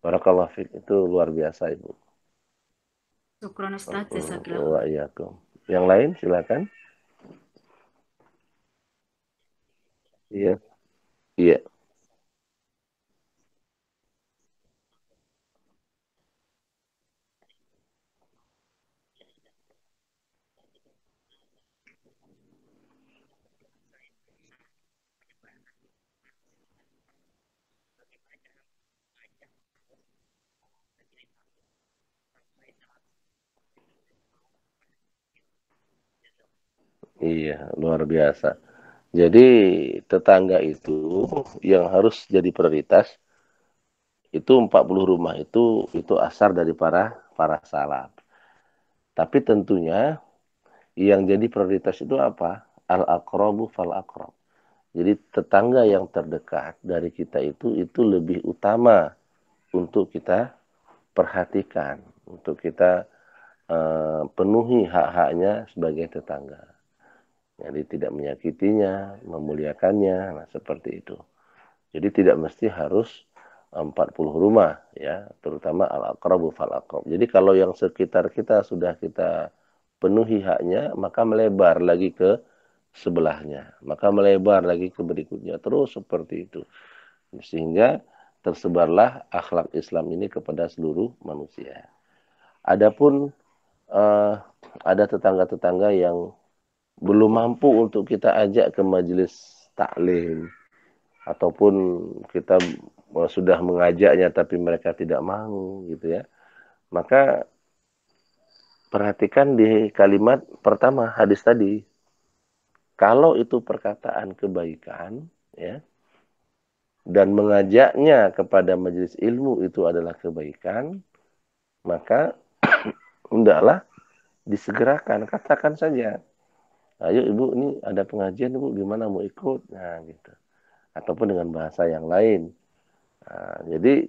Barakallahu fiik, itu luar biasa Ibu. Syukron Ustaz, jazakallah. Wa iyyakum. Yang lain silakan. Iya. Iya. Iya, luar biasa. Jadi tetangga itu yang harus jadi prioritas itu 40 rumah itu asar dari para salaf. Tapi tentunya yang jadi prioritas itu apa? Al-aqrabu fal-aqrab. Jadi tetangga yang terdekat dari kita itu lebih utama untuk kita perhatikan, untuk kita penuhi hak-haknya sebagai tetangga. Jadi tidak menyakitinya, memuliakannya, nah seperti itu. Jadi tidak mesti harus 40 rumah, ya, terutama al-aqrabu fal-aqrab. Jadi kalau yang sekitar kita sudah kita penuhi haknya, maka melebar lagi ke sebelahnya, maka melebar lagi ke berikutnya, terus seperti itu. Sehingga tersebarlah akhlak Islam ini kepada seluruh manusia. Adapun ada tetangga-tetangga yang belum mampu untuk kita ajak ke majelis taklim, ataupun kita sudah mengajaknya tapi mereka tidak mau, gitu ya. Maka perhatikan di kalimat pertama hadis tadi. Kalau itu perkataan kebaikan, ya, dan mengajaknya kepada majelis ilmu itu adalah kebaikan, maka hendaklah disegerakan, katakan saja, ayo Ibu, ini ada pengajian Ibu, gimana mau ikut? Nah, gitu. Ataupun dengan bahasa yang lain. Nah, jadi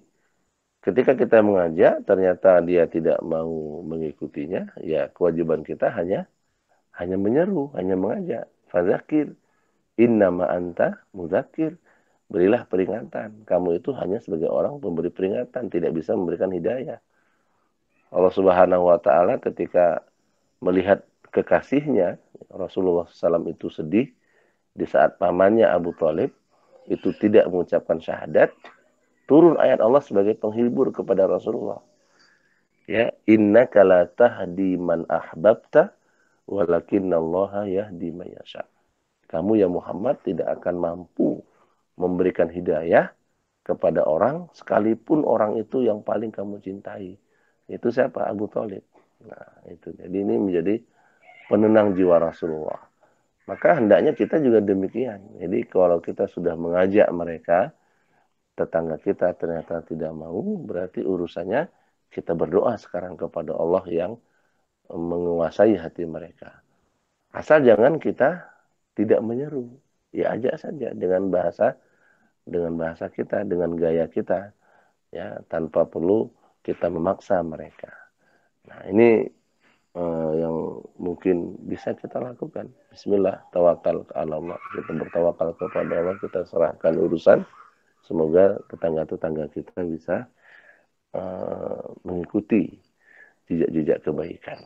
ketika kita mengajak, ternyata dia tidak mau mengikutinya, ya kewajiban kita hanya menyeru, hanya mengajak. Fadzakir, innama anta mudzakir. Berilah peringatan. Kamu itu hanya sebagai orang pemberi peringatan, tidak bisa memberikan hidayah. Allah Subhanahu wa taala ketika melihat kekasihnya Rasulullah SAW itu sedih di saat pamannya Abu Thalib itu tidak mengucapkan syahadat, turun ayat Allah sebagai penghibur kepada Rasulullah. Ya, innaka la tahdi man ahbabta walakinallaha yahdi man yasha. Kamu ya Muhammad tidak akan mampu memberikan hidayah kepada orang sekalipun orang itu yang paling kamu cintai. Itu siapa? Abu Thalib. Nah, itu. Jadi ini menjadi penenang jiwa Rasulullah. Maka hendaknya kita juga demikian. Jadi kalau kita sudah mengajak mereka, tetangga kita ternyata tidak mau, berarti urusannya kita berdoa sekarang kepada Allah yang menguasai hati mereka. Asal jangan kita tidak menyeru. Ya ajak saja dengan bahasa kita, dengan gaya kita, ya, tanpa perlu kita memaksa mereka. Nah, ini yang mungkin bisa kita lakukan. Bismillah, tawakal ke Allah. Kita bertawakal kepada Allah, kita serahkan urusan. Semoga tetangga-tetangga kita bisa mengikuti jejak-jejak kebaikan.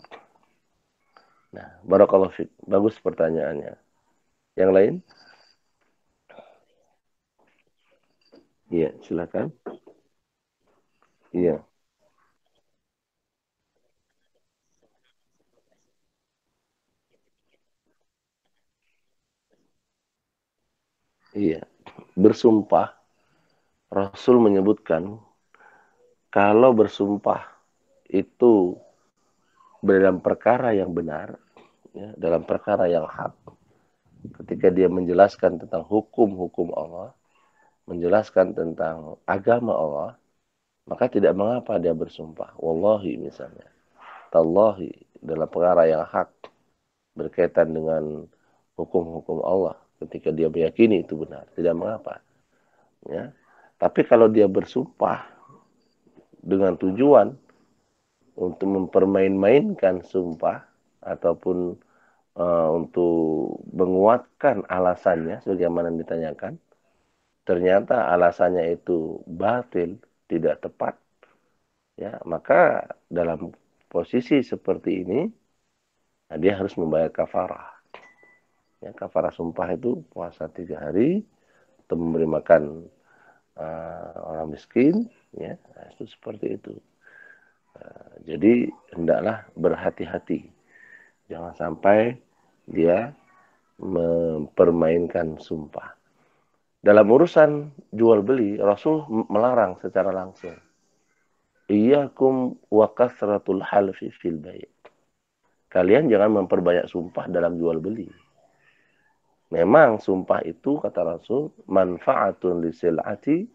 Nah, barakallahu fiik. Bagus pertanyaannya. Yang lain? Iya, silakan. Iya, iya. Bersumpah, Rasul menyebutkan kalau bersumpah itu dalam perkara yang benar, ya, dalam perkara yang hak, ketika dia menjelaskan tentang hukum-hukum Allah, menjelaskan tentang agama Allah, maka tidak mengapa dia bersumpah. Wallahi misalnya, tallahi, dalam perkara yang hak berkaitan dengan hukum-hukum Allah, ketika dia meyakini itu benar, tidak mengapa. Ya. Tapi kalau dia bersumpah dengan tujuan untuk mempermain-mainkan sumpah ataupun untuk menguatkan alasannya sebagaimana ditanyakan, ternyata alasannya itu batil, tidak tepat, ya, maka dalam posisi seperti ini, nah, dia harus membayar kafarah. Ya, kafarah sumpah itu puasa 3 hari atau memberi makan orang miskin, ya, nah, itu seperti itu. Jadi hendaklah berhati-hati, jangan sampai dia mempermainkan sumpah. Dalam urusan jual beli, Rasul melarang secara langsung. Iyyakum wa kasratul halfi fil bai'. Kalian jangan memperbanyak sumpah dalam jual beli. Memang sumpah itu, kata Rasul, manfaatun lisil'ati,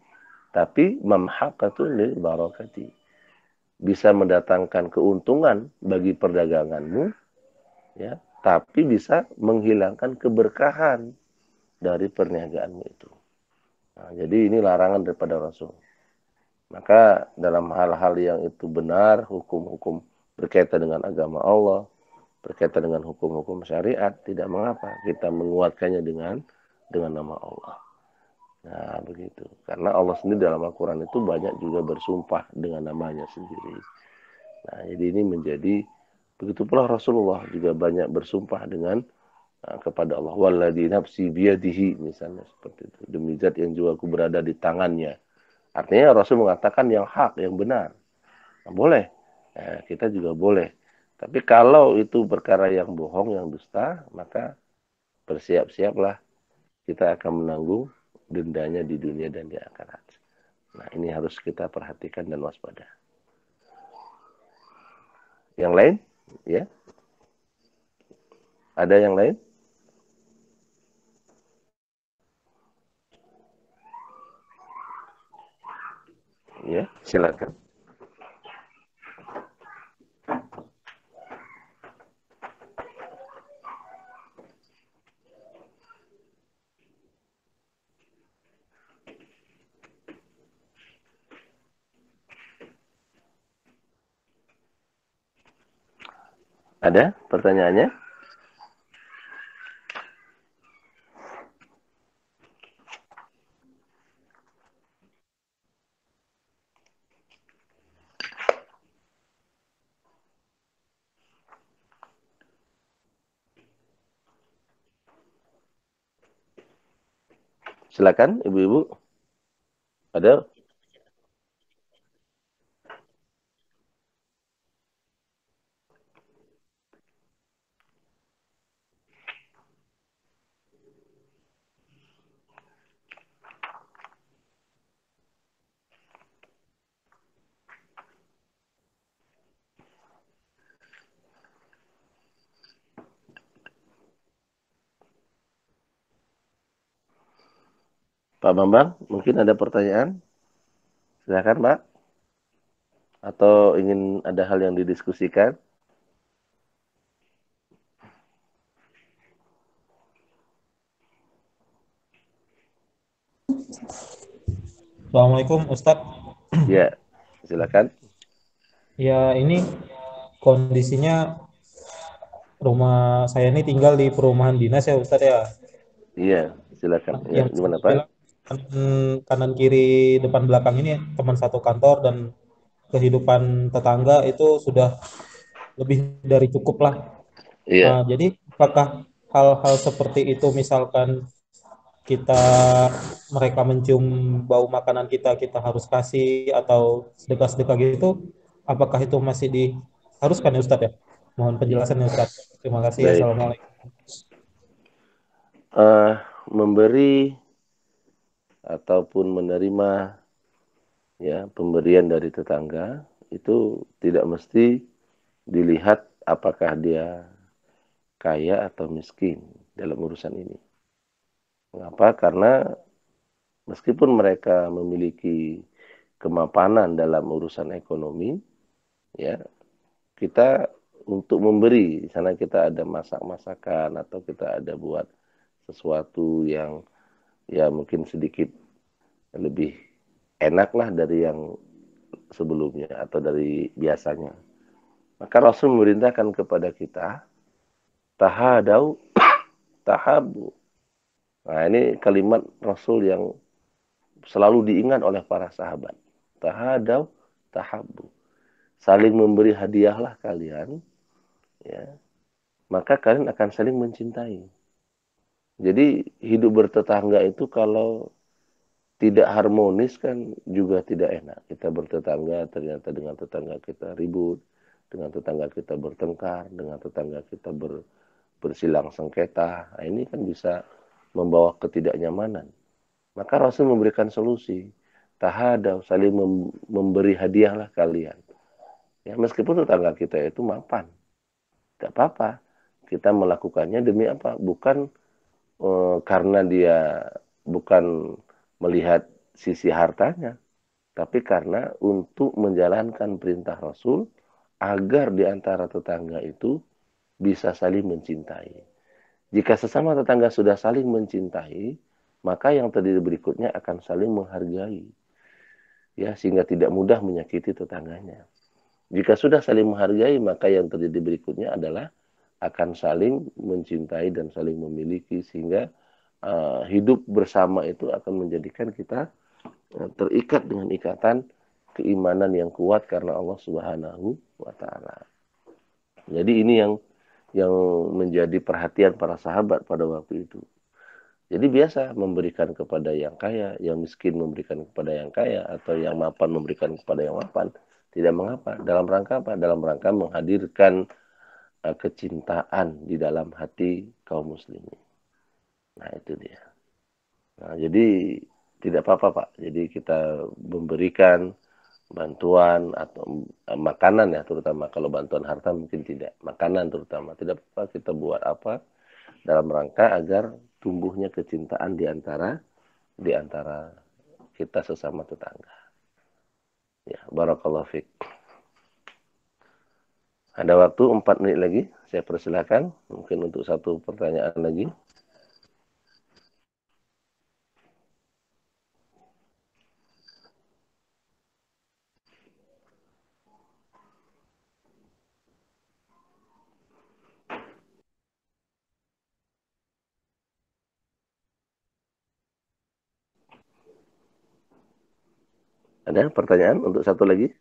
tapi mamhaqatun lil barakati. Bisa mendatangkan keuntungan bagi perdaganganmu, ya, tapi bisa menghilangkan keberkahan dari perniagaanmu itu. Nah, jadi ini larangan daripada Rasul. Maka dalam hal-hal yang itu benar, hukum-hukum berkaitan dengan agama Allah, berkaitan dengan hukum-hukum syariat, tidak mengapa kita menguatkannya dengan nama Allah. Nah, begitu. Karena Allah sendiri dalam Al-Quran itu banyak juga bersumpah dengan namanya sendiri. Nah, jadi ini menjadi, begitu pula Rasulullah juga banyak bersumpah dengan kepada Allah. Walladzi nafsi biyadihi, misalnya seperti itu. Demi zat yang jiwaku berada di tangannya. Artinya Rasul mengatakan yang hak, yang benar. Nah, boleh. Nah, kita juga boleh. Tapi kalau itu perkara yang bohong, yang dusta, maka bersiap-siaplah. Kita akan menanggung dendanya di dunia dan di akhirat. Nah, ini harus kita perhatikan dan waspada. Yang lain? Ya? Ada yang lain? Ya, silakan. Ada pertanyaannya? Silakan, ibu-ibu. Ada? Pak Bambang, mungkin ada pertanyaan? Silakan, Pak. Atau ingin ada hal yang didiskusikan? Assalamualaikum Ustadz. Ya, silakan. Ya, ini kondisinya rumah saya ini tinggal di perumahan dinas ya Ustadz ya. Iya, silakan. Ya, Yang gimana, saya Pak? bilang kanan kiri depan belakang ini teman satu kantor dan kehidupan tetangga itu sudah lebih dari cukup lah. Iya. Jadi apakah hal-hal seperti itu misalkan kita mereka mencium bau makanan kita harus kasih atau sedekah-sedekah gitu, apakah itu masih diharuskan ya Ustadz ya? Mohon penjelasannya Ustadz. Terima kasih. Baik. Assalamualaikum. Memberi ataupun menerima, ya, pemberian dari tetangga itu tidak mesti dilihat apakah dia kaya atau miskin dalam urusan ini. Mengapa? Karena meskipun mereka memiliki kemapanan dalam urusan ekonomi, ya, kita untuk memberi, di sana kita ada masak-masakan atau kita ada buat sesuatu yang ya mungkin sedikit lebih enak lah dari yang sebelumnya atau dari biasanya. Maka Rasul memerintahkan kepada kita, tahadau tahabu. Nah, ini kalimat Rasul yang selalu diingat oleh para sahabat. Tahadau tahabu. Saling memberi hadiahlah kalian, ya. Maka kalian akan saling mencintai. Jadi hidup bertetangga itu kalau tidak harmonis kan juga tidak enak. Kita bertetangga, ternyata dengan tetangga kita ribut, dengan tetangga kita bertengkar, dengan tetangga kita bersilang sengketa. Nah, ini kan bisa membawa ketidaknyamanan. Maka Rasul memberikan solusi. Tahadaw, saling memberi hadiahlah kalian. Ya, meskipun tetangga kita itu mapan. Tidak apa-apa. Kita melakukannya demi apa? Bukan karena dia bukan melihat sisi hartanya, tapi karena untuk menjalankan perintah Rasul agar di antara tetangga itu bisa saling mencintai. Jika sesama tetangga sudah saling mencintai, maka yang terdiri berikutnya akan saling menghargai, ya, sehingga tidak mudah menyakiti tetangganya. Jika sudah saling menghargai, maka yang terjadi berikutnya adalah akan saling mencintai dan saling memiliki, sehingga hidup bersama itu akan menjadikan kita terikat dengan ikatan keimanan yang kuat karena Allah Subhanahu wa Ta'ala. Jadi ini yang menjadi perhatian para sahabat pada waktu itu. Jadi biasa memberikan kepada yang kaya, yang miskin memberikan kepada yang kaya, atau yang mapan memberikan kepada yang mapan. Tidak mengapa. Dalam rangka apa? Dalam rangka menghadirkan kecintaan di dalam hati kaum muslimin. Nah, itu dia. Nah, jadi tidak apa-apa, Pak. Jadi kita memberikan bantuan atau makanan ya, terutama kalau bantuan harta mungkin tidak. Makanan terutama. Tidak apa-apa kita buat apa dalam rangka agar tumbuhnya kecintaan di antara kita sesama tetangga. Ya, barakallahu fiik. Ada waktu 4 menit lagi, saya persilakan mungkin untuk satu pertanyaan lagi. Ada pertanyaan untuk satu lagi?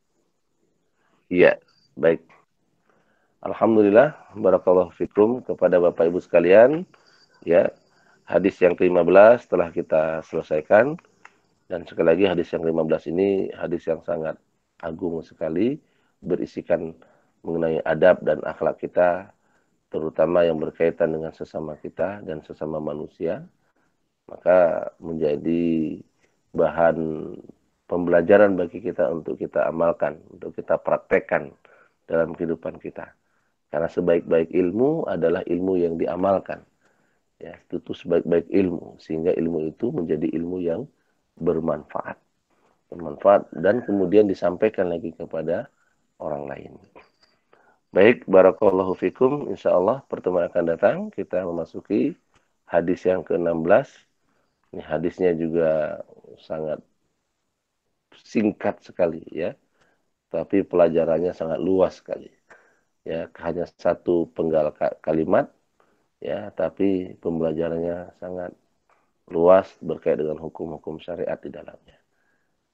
Iya, baik. Alhamdulillah, barakallahu fikum kepada Bapak Ibu sekalian. Ya, hadis yang ke-15 telah kita selesaikan. Dan sekali lagi hadis yang ke-15 ini hadis yang sangat agung sekali, berisikan mengenai adab dan akhlak kita, terutama yang berkaitan dengan sesama kita dan sesama manusia. Maka menjadi bahan pembelajaran bagi kita untuk kita amalkan, untuk kita praktekkan dalam kehidupan kita. Karena sebaik-baik ilmu adalah ilmu yang diamalkan. Ya, itu sebaik-baik ilmu, sehingga ilmu itu menjadi ilmu yang bermanfaat dan kemudian disampaikan lagi kepada orang lain. Baik, barakallahu fikum. Insyaallah pertemuan akan datang kita memasuki hadis yang ke-16. Ini hadisnya juga sangat singkat sekali ya, tapi pelajarannya sangat luas sekali. Ya, hanya satu penggal kalimat ya, tapi pembelajarannya sangat luas berkait dengan hukum-hukum syariat di dalamnya.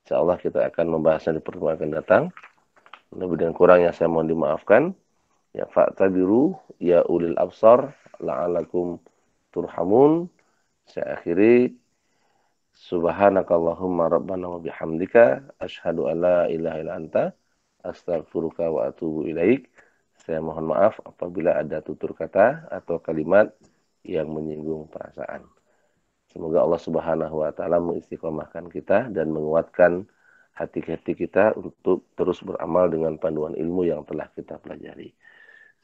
Insyaallah kita akan membahasnya di pertemuan akan datang. Lebih dan kurangnya saya mohon dimaafkan. Ya, fa'tabiru ya ulil absar la'alakum turhamun. Saya akhiri, subhanakallahumma rabbana wa bihamdika asyhadu an la ilaha illa anta astaghfiruka wa atubu ilaik. Saya mohon maaf apabila ada tutur kata atau kalimat yang menyinggung perasaan. Semoga Allah Subhanahu wa Ta'ala mengistiqomahkan kita dan menguatkan hati-hati kita untuk terus beramal dengan panduan ilmu yang telah kita pelajari.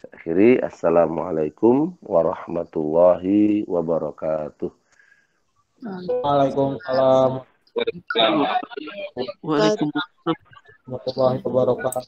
Saya akhiri, assalamualaikum warahmatullahi wabarakatuh. Waalaikumsalam Waalaikumsalam warahmatullahi wabarakatuh.